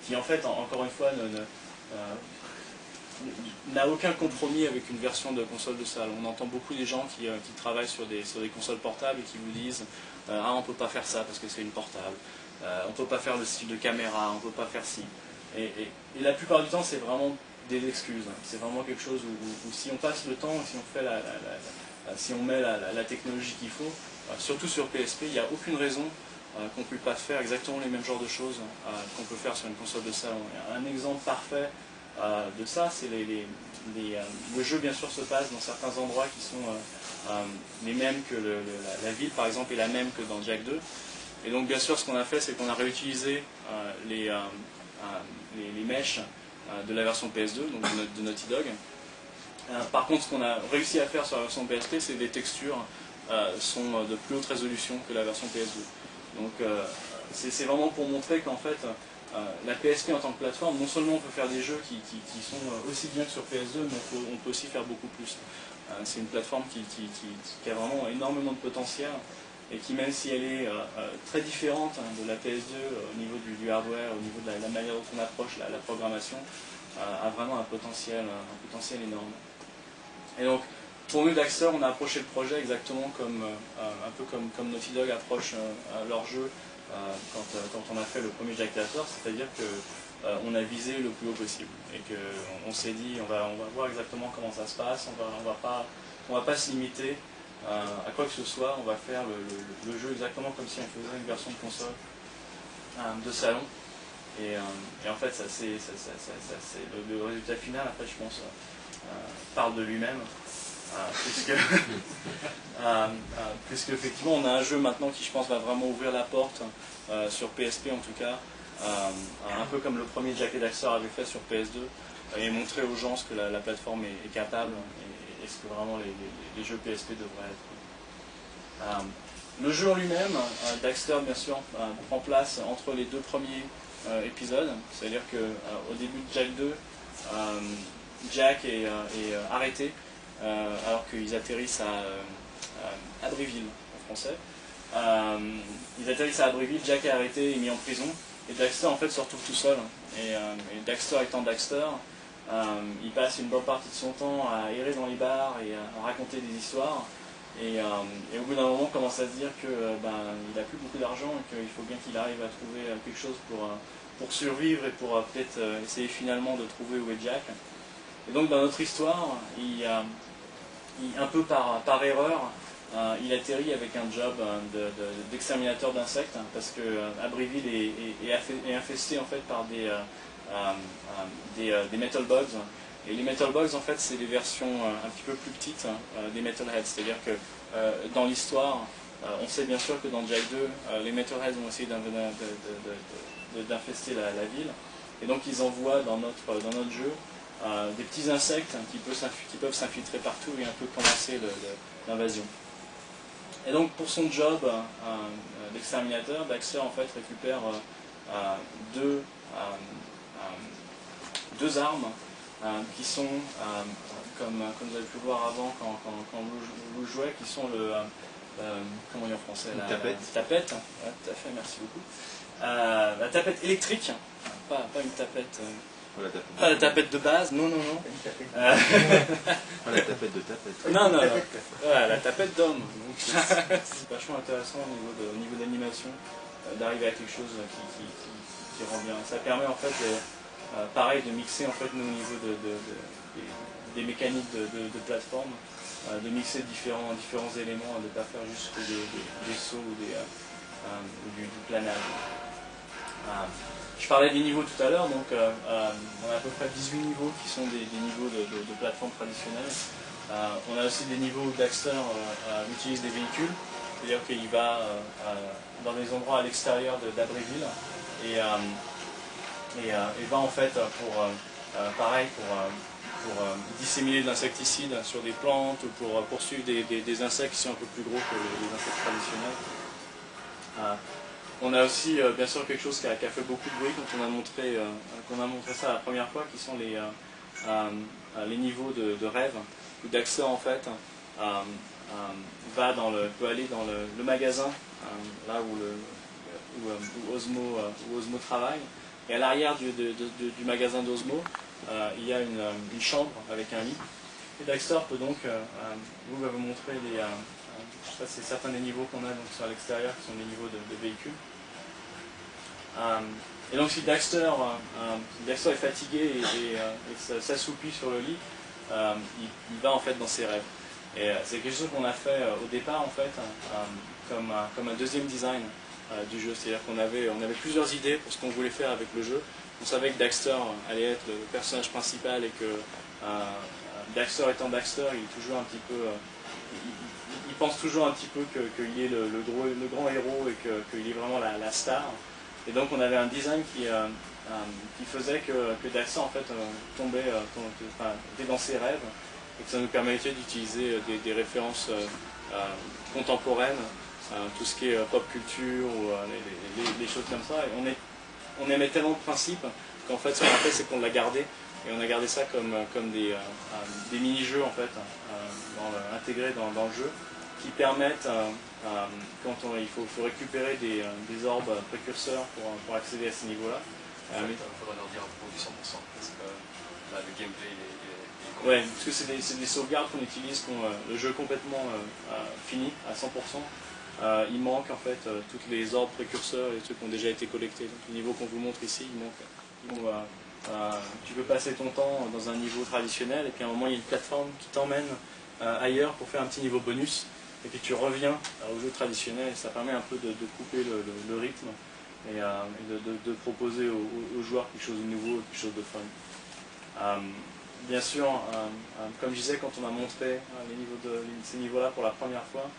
qui en fait, encore une fois, n'a aucun compromis avec une version de console de salle. On entend beaucoup des gens qui travaillent sur des consoles portables et qui vous disent ah, on ne peut pas faire ça parce que c'est une portable, on ne peut pas faire le style de caméra, on ne peut pas faire ci. Et la plupart du temps, c'est vraiment des excuses. C'est vraiment quelque chose où si on passe le temps, si on fait si on met la technologie qu'il faut, surtout sur PSP, il n'y a aucune raison qu'on ne puisse pas faire exactement les mêmes genres de choses qu'on peut faire sur une console de salon. Un exemple parfait de ça, c'est le jeu bien sûr se passe dans certains endroits qui sont les mêmes que la ville par exemple est la même que dans Jack 2. Et donc bien sûr ce qu'on a fait, c'est qu'on a réutilisé les meshs de la version PS2, donc de Naughty Dog. Par contre, ce qu'on a réussi à faire sur la version PSP, c'est que les textures sont de plus haute résolution que la version PS2. Donc c'est vraiment pour montrer qu'en fait, la PSP en tant que plateforme, non seulement on peut faire des jeux qui sont aussi bien que sur PS2, mais on peut aussi faire beaucoup plus. C'est une plateforme qui a vraiment énormément de potentiel et qui, même si elle est très différente de la PS2 au niveau du hardware, au niveau de la manière dont on approche la programmation, a vraiment un potentiel énorme. Et donc, pour nous, Daxter, on a approché le projet exactement un peu comme Naughty Dog approche leur jeu quand on a fait le premier Jack Theater, c'est-à-dire qu'on a visé le plus haut possible. Et qu'on s'est dit, on va voir exactement comment ça se passe, on va pas se limiter à quoi que ce soit, on va faire le jeu exactement comme si on faisait une version de console de salon. Et en fait, le résultat final, après, je pense, parle de lui-même. Puisque effectivement on a un jeu maintenant qui je pense va vraiment ouvrir la porte sur PSP en tout cas, un peu comme le premier Jack et Daxter avait fait sur PS2, et montrer aux gens ce que la plateforme est capable et ce que vraiment les jeux PSP devraient être. Le jeu en lui-même, Daxter bien sûr prend place entre les deux premiers épisodes, c'est-à-dire qu'au début de Jack 2, Jack est arrêté alors qu'ils atterrissent à Abbeville en français. Ils atterrissent à Abbeville, Jack est arrêté et mis en prison, et Daxter en fait se retrouve tout seul. Et Daxter étant Daxter, il passe une bonne partie de son temps à errer dans les bars et à raconter des histoires. Et au bout d'un moment, on commence à se dire qu'il n'a plus beaucoup d'argent et qu'il faut bien qu'il arrive à trouver quelque chose pour survivre et pour peut-être essayer finalement de trouver où est Jack. Et donc dans notre histoire, un peu par erreur, il atterrit avec un job d'exterminateur d'insectes, parce que Abbeville est infesté en fait par des metal bugs. Et les metal bugs en fait c'est des versions un petit peu plus petites des metalheads, c'est-à-dire que dans l'histoire, on sait bien sûr que dans Jack 2, les metalheads ont essayé d'infester la ville, et donc ils envoient dans notre jeu des petits insectes qui peuvent s'infiltrer partout et un peu commencer l'invasion. Et donc pour son job d'exterminateur, Daxter en fait récupère deux armes qui sont, comme vous avez pu voir avant quand vous jouez, qui sont comment dire en français, la tapette. Ouais, tout à fait, merci beaucoup. La tapette électrique, pas une tapette. Pas la tapette de base, non. Pas la tapette de tapette. Non. Voilà, la tapette d'homme. C'est vachement intéressant au niveau d'animation d'arriver à quelque chose qui rend bien. Ça permet en fait pareil de mixer en fait nous au niveau des mécaniques de plateforme, de mixer différents éléments, de ne pas faire juste que des sauts ou du planage. Je parlais des niveaux tout à l'heure, donc on a à peu près 18 niveaux qui sont des niveaux de plateforme traditionnelle. On a aussi des niveaux où Daxter utilise des véhicules, c'est-à-dire qu'il va dans des endroits à l'extérieur d'Abbeville et va en fait pour disséminer de l'insecticide sur des plantes ou pour poursuivre des insectes qui sont un peu plus gros que les insectes traditionnels. On a aussi bien sûr quelque chose qui a fait beaucoup de bruit quand on a montré ça la première fois, qui sont les niveaux de rêve, où Daxter en fait peut aller dans le magasin, là où Osmo travaille, et à l'arrière du magasin d'Osmo, il y a une chambre avec un lit, et Daxter peut donc va vous montrer ça c'est certains des niveaux qu'on a donc sur l'extérieur qui sont des niveaux de véhicules. Et donc si Daxter est fatigué et s'assoupit sur le lit, il va en fait dans ses rêves. Et c'est quelque chose qu'on a fait au départ en fait, comme un deuxième design du jeu. C'est-à-dire qu'on avait plusieurs idées pour ce qu'on voulait faire avec le jeu. On savait que Daxter allait être le personnage principal et que Daxter étant Daxter, il est toujours un petit peu... il pense toujours un petit peu qu'il est le grand héros et qu'il est vraiment la star. Et donc on avait un design qui faisait que Daxter en fait était dans ses rêves et que ça nous permettait d'utiliser des références contemporaines, tout ce qui est pop culture ou les choses comme ça. Et on aimait tellement le principe qu'en fait ce qu'on a fait c'est qu'on l'a gardé. Et on a gardé ça comme des mini-jeux en fait, intégrés dans le jeu, qui permettent, quand il faut récupérer des orbes précurseurs pour accéder à ces niveaux-là. En fait, il faudrait leur dire pour du 100%, parce que là, le gameplay est ouais, parce que c'est des sauvegardes qu'on utilise, le jeu est complètement fini à 100%. Il manque en fait toutes les orbes précurseurs et les trucs qui ont déjà été collectés. Donc le niveau qu'on vous montre ici, il manque. Tu peux passer ton temps dans un niveau traditionnel et puis à un moment il y a une plateforme qui t'emmène ailleurs pour faire un petit niveau bonus et puis tu reviens au jeu traditionnel et ça permet un peu de couper le rythme et de proposer aux joueurs quelque chose de nouveau et quelque chose de fun. Bien sûr, comme je disais, quand on a montré ces niveaux-là pour la première fois,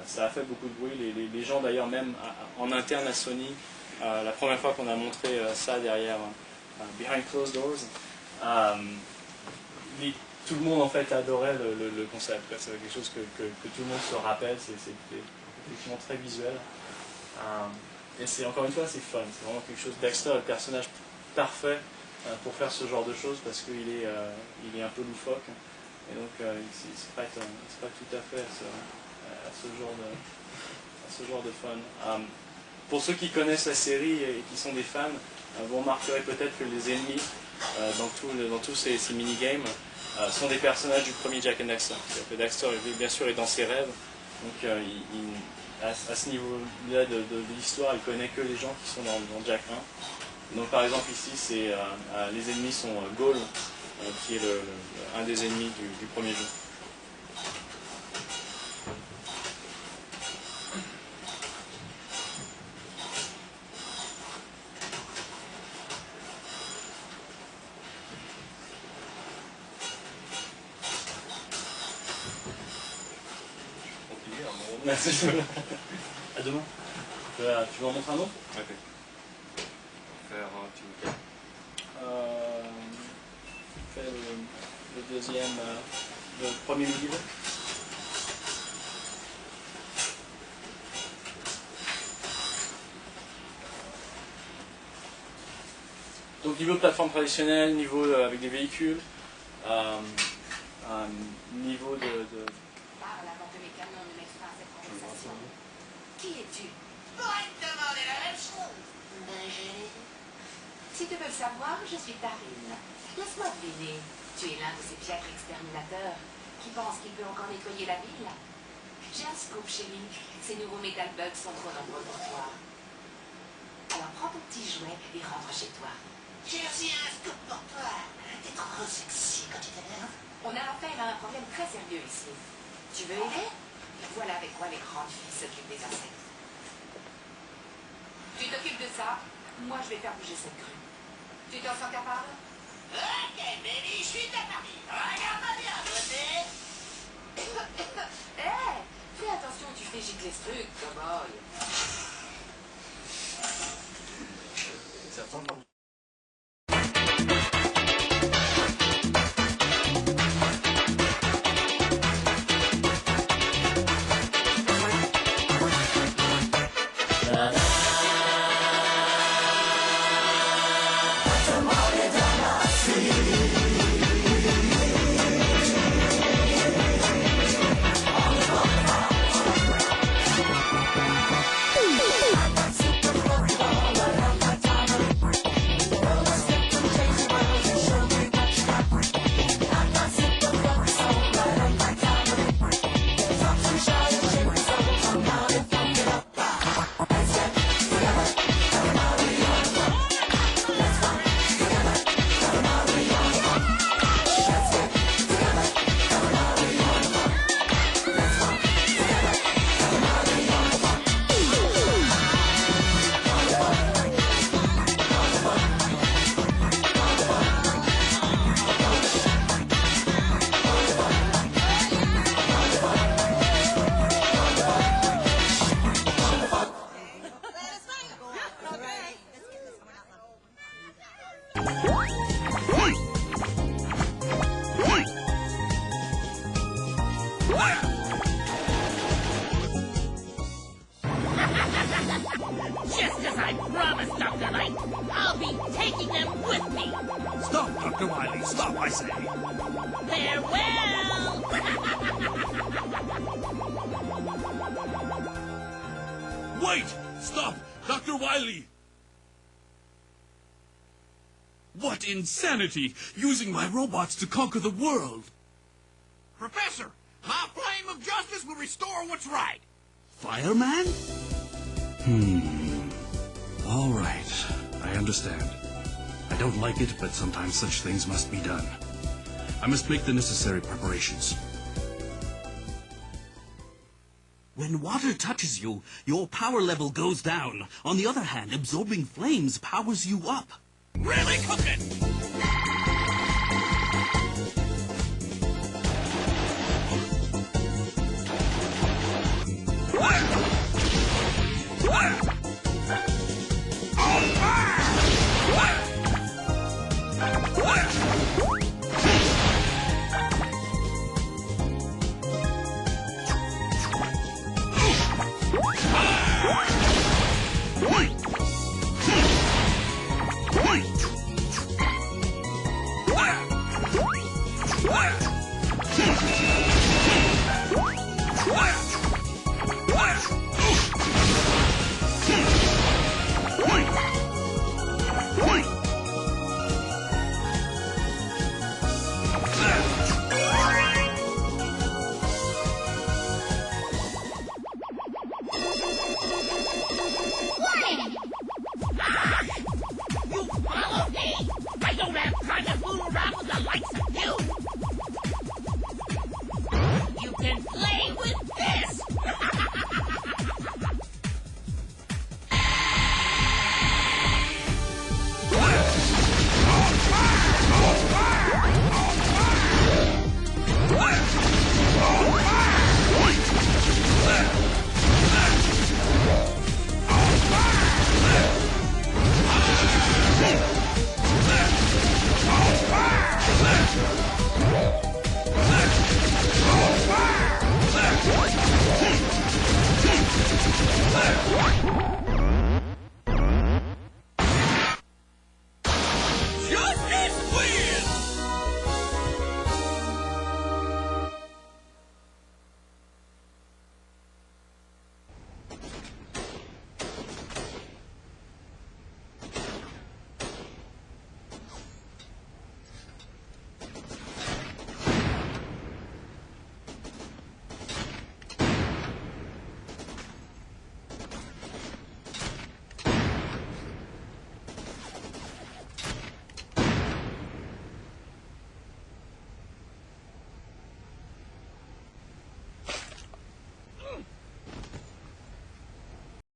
ça a fait beaucoup de bruit. Les gens d'ailleurs même en interne à Sony, la première fois qu'on a montré ça derrière Behind Closed Doors, tout le monde en fait adorait le concept. C'est quelque chose que tout le monde se rappelle, c'est effectivement très visuel. Et c'est encore une fois c'est fun, c'est vraiment quelque chose. Daxter est le personnage parfait pour faire ce genre de choses parce qu'il est un peu loufoque. Et donc il se prête tout à fait à ce genre de fun. Pour ceux qui connaissent la série et qui sont des fans, vous remarquerez peut-être que les ennemis dans tous ces minigames sont des personnages du premier Jak and Daxter. Daxter, bien sûr, est dans ses rêves, donc à ce niveau-là de l'histoire, il connaît que les gens qui sont dans Jak 1. Donc par exemple ici, les ennemis sont Ghaul, qui est un des ennemis du premier jeu. À demain. Tu veux en montrer un autre? Ok. Faire tu fais le deuxième, le premier niveau. Donc niveau de plateforme traditionnelle, niveau avec des véhicules, niveau de... Qui es-tu? Pourrais te demander la même chose. Si tu veux le savoir, je suis Tarine. Laisse-moi deviner. Tu es l'un de ces piètres exterminateurs qui pensent qu'il peut encore nettoyer la ville. J'ai un scoop chez lui. Ces nouveaux metal bugs sont trop nombreux pour toi. Alors prends ton petit jouet et rentre chez toi. J'ai aussi un scoop pour toi. T'es trop sexy quand tu t'énerves. On a affaire à un problème très sérieux ici. Tu veux aider? Voilà avec quoi les grandes filles s'occupent des insectes. Tu t'occupes de ça, moi je vais faire bouger cette grue. Tu t'en sens capable? Ok, baby, je suis ta partie. Regarde-moi bien, côté. Hé, fais attention, tu fais gicler ce truc, cowboy. off, I say. Farewell! Wait! Stop! Dr. Wily! What insanity! Using my robots to conquer the world! Professor, my flame of justice will restore what's right. Fireman? All right. I understand. I don't like it, but sometimes such things must be done. I must make the necessary preparations. When water touches you, your power level goes down. On the other hand, absorbing flames powers you up. Really cooking! You follow me! I don't have time to fool around with the lights